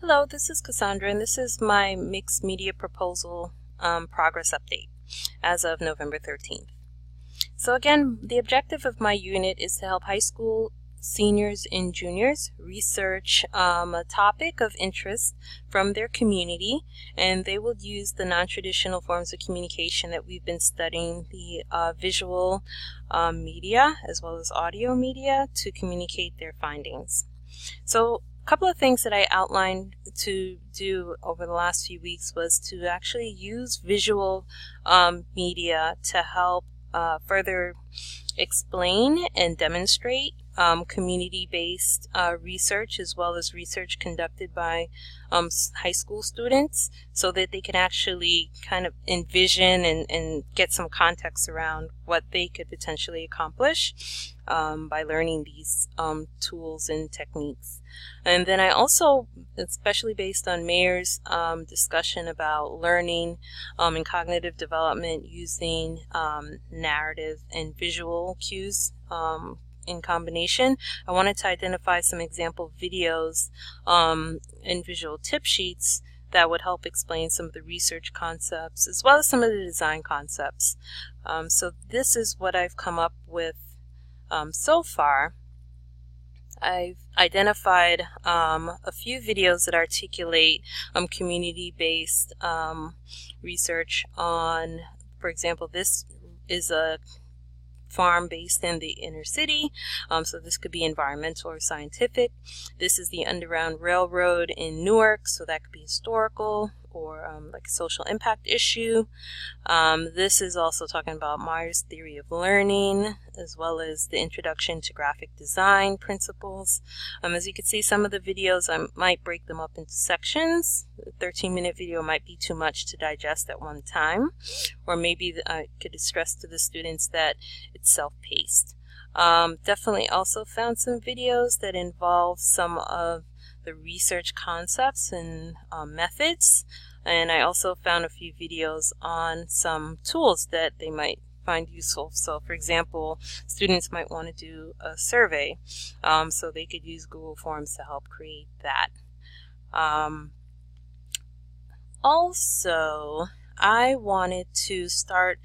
Hello, this is Cassandra, and this is my mixed media proposal progress update as of November 13th. So again, the objective of my unit is to help high school seniors and juniors research a topic of interest from their community, and they will use the non-traditional forms of communication that we've been studying, the visual media as well as audio media, to communicate their findings. So a couple of things that I outlined to do over the last few weeks was to actually use visual media to help further explain and demonstrate community-based research, as well as research conducted by high school students, so that they can actually kind of envision and get some context around what they could potentially accomplish by learning these tools and techniques. And then I also, especially based on Mayer's discussion about learning and cognitive development using narrative and visual cues in combination, I wanted to identify some example videos and visual tip sheets that would help explain some of the research concepts as well as some of the design concepts. So this is what I've come up with so far. I've identified a few videos that articulate community-based research on, for example, this is a farm based in the inner city, so this could be environmental or scientific. This is the Underground Railroad in Newark, so that could be historical or like a social impact issue. This is also talking about Myers' theory of learning, as well as the introduction to graphic design principles. As you can see, some of the videos, I might break them up into sections. A 13-minute video might be too much to digest at one time, or maybe I could stress to the students that it's self-paced. Definitely also found some videos that involve some of the research concepts and methods, and I also found a few videos on some tools that they might find useful. So for example, students might want to do a survey, so they could use Google Forms to help create that. Also, I wanted to start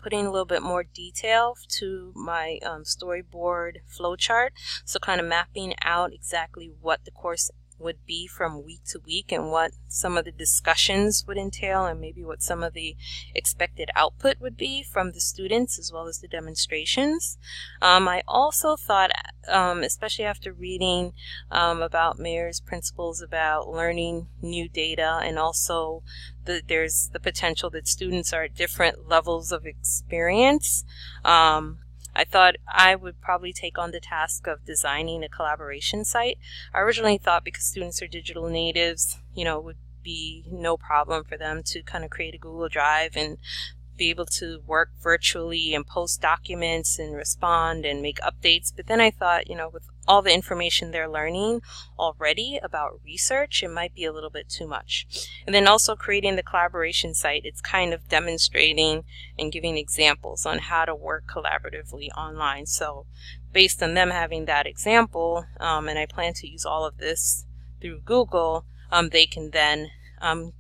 putting a little bit more detail to my storyboard flowchart, so kind of mapping out exactly what the course would be from week to week and what some of the discussions would entail, and maybe what some of the expected output would be from the students as well as the demonstrations. I also thought, especially after reading about Mayer's principles about learning new data, and also there's the potential that students are at different levels of experience, I thought I would probably take on the task of designing a collaboration site. I originally thought because students are digital natives, it would be no problem for them to kind of create a Google Drive and be able to work virtually and post documents and respond and make updates. But then I thought, with all the information they're learning already about research, it might be a little bit too much. And then also creating the collaboration site, it's kind of demonstrating and giving examples on how to work collaboratively online. So based on them having that example, and I plan to use all of this through Google, they can then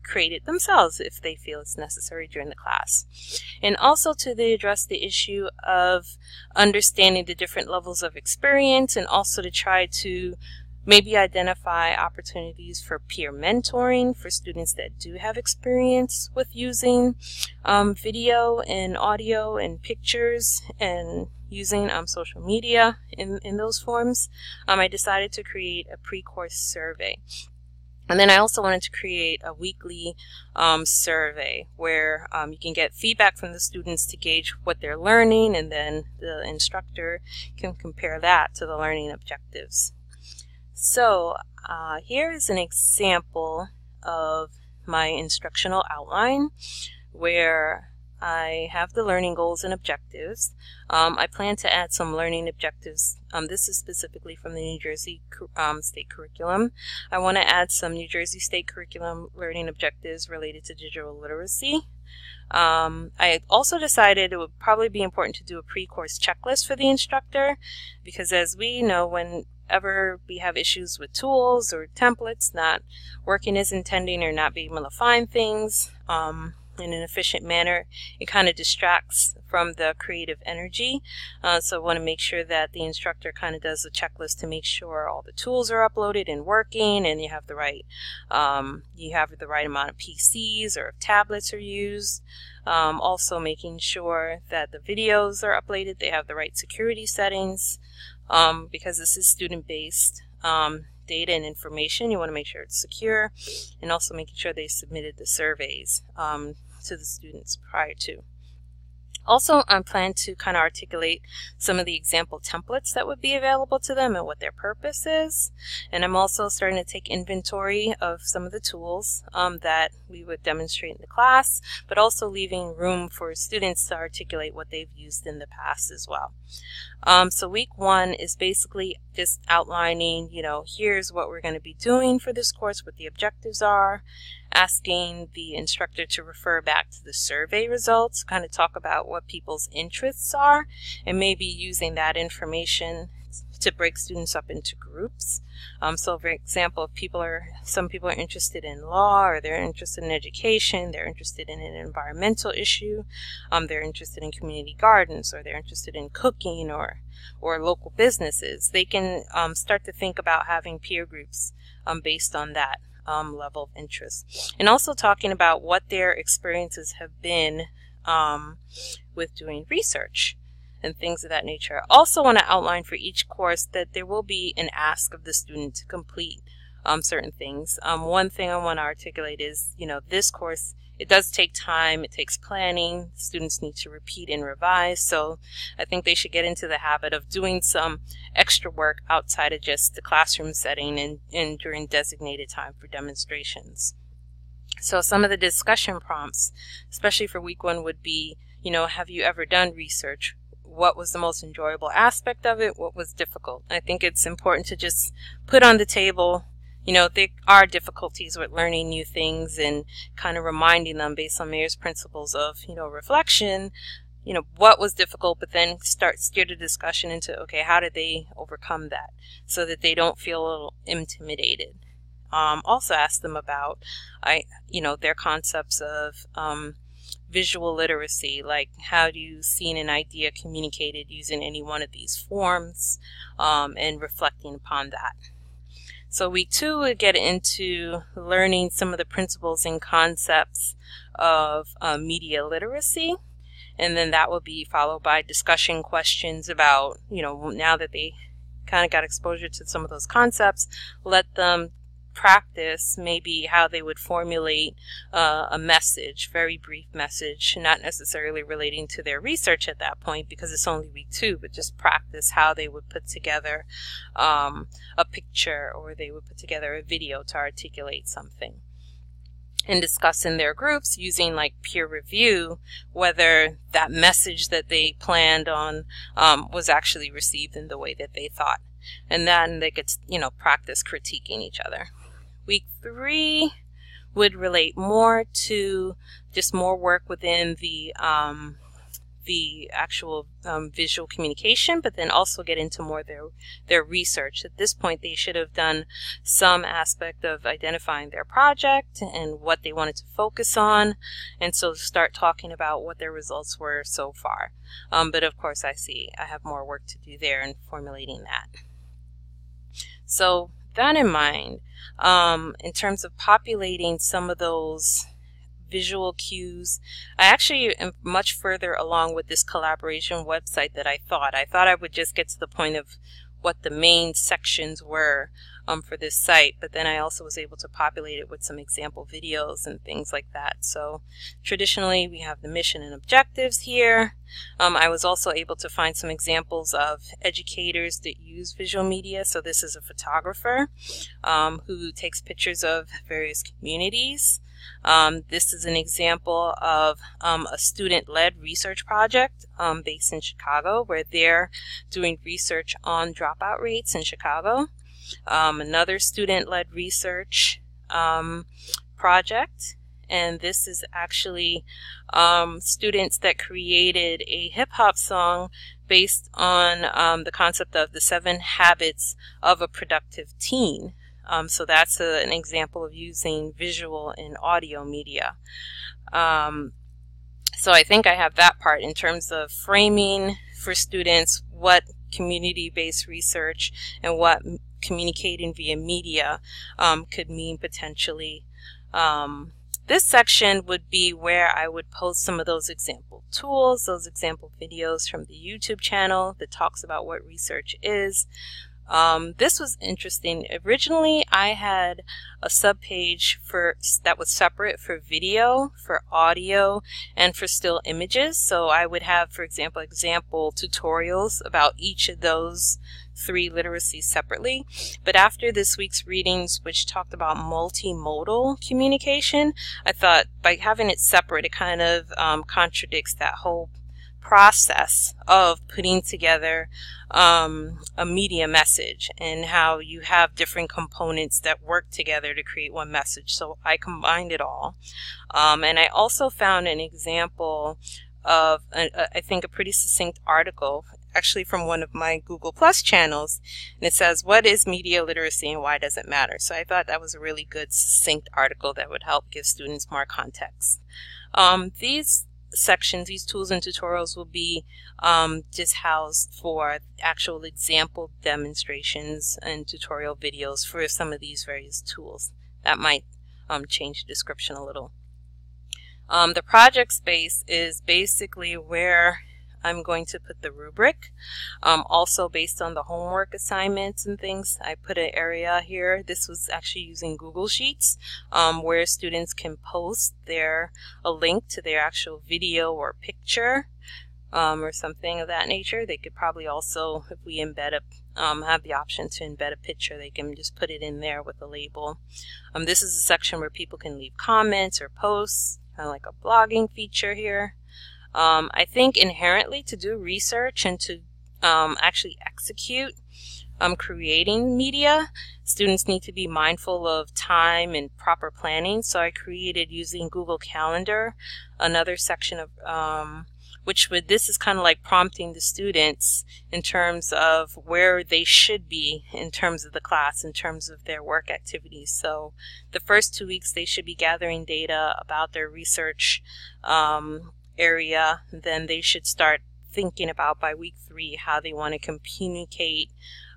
create it themselves if they feel it's necessary during the class. And also to address the issue of understanding the different levels of experience, and also to try to maybe identify opportunities for peer mentoring for students that do have experience with using video and audio and pictures and using social media in those forms. I decided to create a pre-course survey. And then I also wanted to create a weekly survey where you can get feedback from the students to gauge what they're learning, and then the instructor can compare that to the learning objectives. So here is an example of my instructional outline where I have the learning goals and objectives. I plan to add some learning objectives. This is specifically from the New Jersey State Curriculum. I want to add some New Jersey State Curriculum learning objectives related to digital literacy. I also decided it would probably be important to do a pre-course checklist for the instructor, because as we know, when ever we have issues with tools or templates not working as intended or not being able to find things in an efficient manner, it kind of distracts from the creative energy. So I want to make sure that the instructor kind of does a checklist to make sure all the tools are uploaded and working, and you have the right amount of PCs or tablets are used. Also making sure that the videos are uploaded, they have the right security settings, because this is student-based data and information. You want to make sure it's secure, and also making sure they submitted the surveys to the students prior to. Also, I plan to kind of articulate some of the example templates that would be available to them and what their purpose is. And I'm also starting to take inventory of some of the tools that we would demonstrate in the class, but also leaving room for students to articulate what they've used in the past as well. So week 1 is basically just outlining, here's what we're going to be doing for this course, what the objectives are, asking the instructor to refer back to the survey results, kind of talk about what people's interests are, and maybe using that information to break students up into groups. So for example, if some people are interested in law, or they're interested in education, they're interested in an environmental issue, they're interested in community gardens, or they're interested in cooking or local businesses, they can start to think about having peer groups based on that level of interest. And also talking about what their experiences have been with doing research and things of that nature. I also want to outline for each course that there will be an ask of the student to complete certain things. One thing I want to articulate is, this course, it does take time, it takes planning, students need to repeat and revise, so I think they should get into the habit of doing some extra work outside of just the classroom setting and during designated time for demonstrations. So some of the discussion prompts, especially for week 1, would be, have you ever done research? What was the most enjoyable aspect of it? What was difficult? I think it's important to just put on the table, there are difficulties with learning new things, and kind of reminding them based on Mayer's principles of, reflection, what was difficult, but then steer the discussion into, okay, how did they overcome that, so that they don't feel a little intimidated. Also ask them about, their concepts of visual literacy, like how do you see an idea communicated using any one of these forms, and reflecting upon that. So week 2 would get into learning some of the principles and concepts of media literacy, and then that will be followed by discussion questions about, now that they kind of got exposure to some of those concepts, let them practice maybe how they would formulate a message, very brief message, not necessarily relating to their research at that point because it's only week 2, but just practice how they would put together a picture, or they would put together a video to articulate something. And discuss in their groups using like peer review whether that message that they planned on was actually received in the way that they thought. And then they could, practice critiquing each other. Week 3 would relate more to just more work within the actual visual communication, but then also get into more their research. At this point, they should have done some aspect of identifying their project and what they wanted to focus on, and so start talking about what their results were so far. But of course, I have more work to do there in formulating that. So that in mind, in terms of populating some of those visual cues, I actually am much further along with this collaboration website that I thought. I thought I would just get to the point of what the main sections were for this site, but then I also was able to populate it with some example videos and things like that. So traditionally we have the mission and objectives here. I was also able to find some examples of educators that use visual media. So this is a photographer who takes pictures of various communities. This is an example of a student-led research project based in Chicago, where they're doing research on dropout rates in Chicago. Another student-led research project, and this is actually students that created a hip-hop song based on the concept of the 7 habits of a productive teen. So that's an example of using visual and audio media. So I think I have that part in terms of framing for students what community-based research and what communicating via media could mean potentially. This section would be where I would post some of those example tools, those example videos from the YouTube channel that talks about what research is. This was interesting. Originally, I had a subpage that was separate for video, for audio, and for still images. So I would have, for example, example tutorials about each of those 3 literacies separately. But after this week's readings, which talked about multimodal communication, I thought by having it separate, it kind of contradicts that whole process of putting together a media message and how you have different components that work together to create one message. So I combined it all. And I also found an example of, I think, a pretty succinct article, actually from one of my Google Plus channels, and it says, "What is media literacy and why does it matter?" So I thought that was a really good, succinct article that would help give students more context. These sections, these tools and tutorials will be just housed for actual example demonstrations and tutorial videos for some of these various tools. That might change the description a little. The project space is basically where I'm going to put the rubric. Also based on the homework assignments and things, I put an area here. This was actually using Google Sheets, where students can post a link to their actual video or picture, or something of that nature. They could probably also, if we embed have the option to embed a picture, they can just put it in there with a label. This is a section where people can leave comments or posts, kind of like a blogging feature here. I think inherently to do research and to actually execute creating media, students need to be mindful of time and proper planning. So I created, using Google Calendar, another section of this is kind of like prompting the students in terms of where they should be in terms of the class, in terms of their work activities. So the first 2 weeks they should be gathering data about their research area. Then they should start thinking about, by week 3, how they want to communicate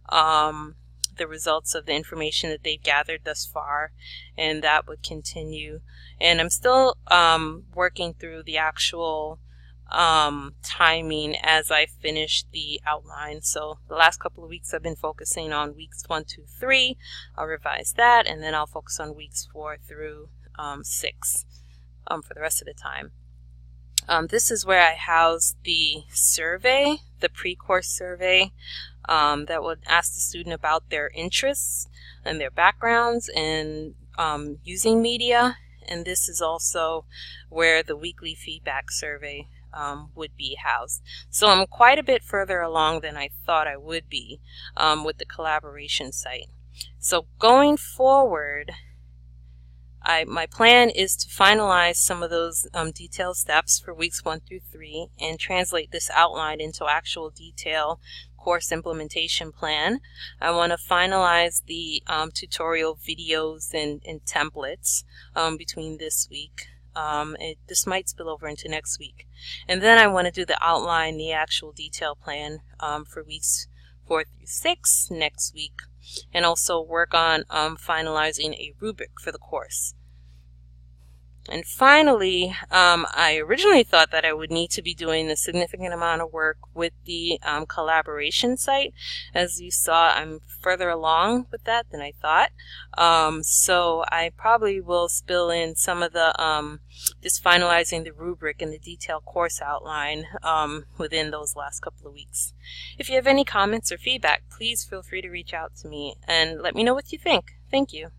the results of the information that they've gathered thus far, and that would continue. And I'm still working through the actual timing as I finish the outline. So the last couple of weeks I've been focusing on weeks 1, 2, 3. I'll revise that, and then I'll focus on weeks 4 through 6 for the rest of the time. This is where I house the survey, the pre-course survey, that would ask the student about their interests and their backgrounds in using media. And this is also where the weekly feedback survey would be housed. So I'm quite a bit further along than I thought I would be with the collaboration site. So going forward, my plan is to finalize some of those detailed steps for weeks 1 through 3 and translate this outline into actual detail course implementation plan. I want to finalize the tutorial videos and templates between this week. This might spill over into next week. And then I want to do the outline, the actual detail plan for weeks 4 through 6 next week, and also work on finalizing a rubric for the course. And finally, I originally thought that I would need to be doing a significant amount of work with the collaboration site. As you saw, I'm further along with that than I thought. So I probably will spill in some of the just finalizing the rubric and the detailed course outline within those last couple of weeks. If you have any comments or feedback, please feel free to reach out to me and let me know what you think. Thank you.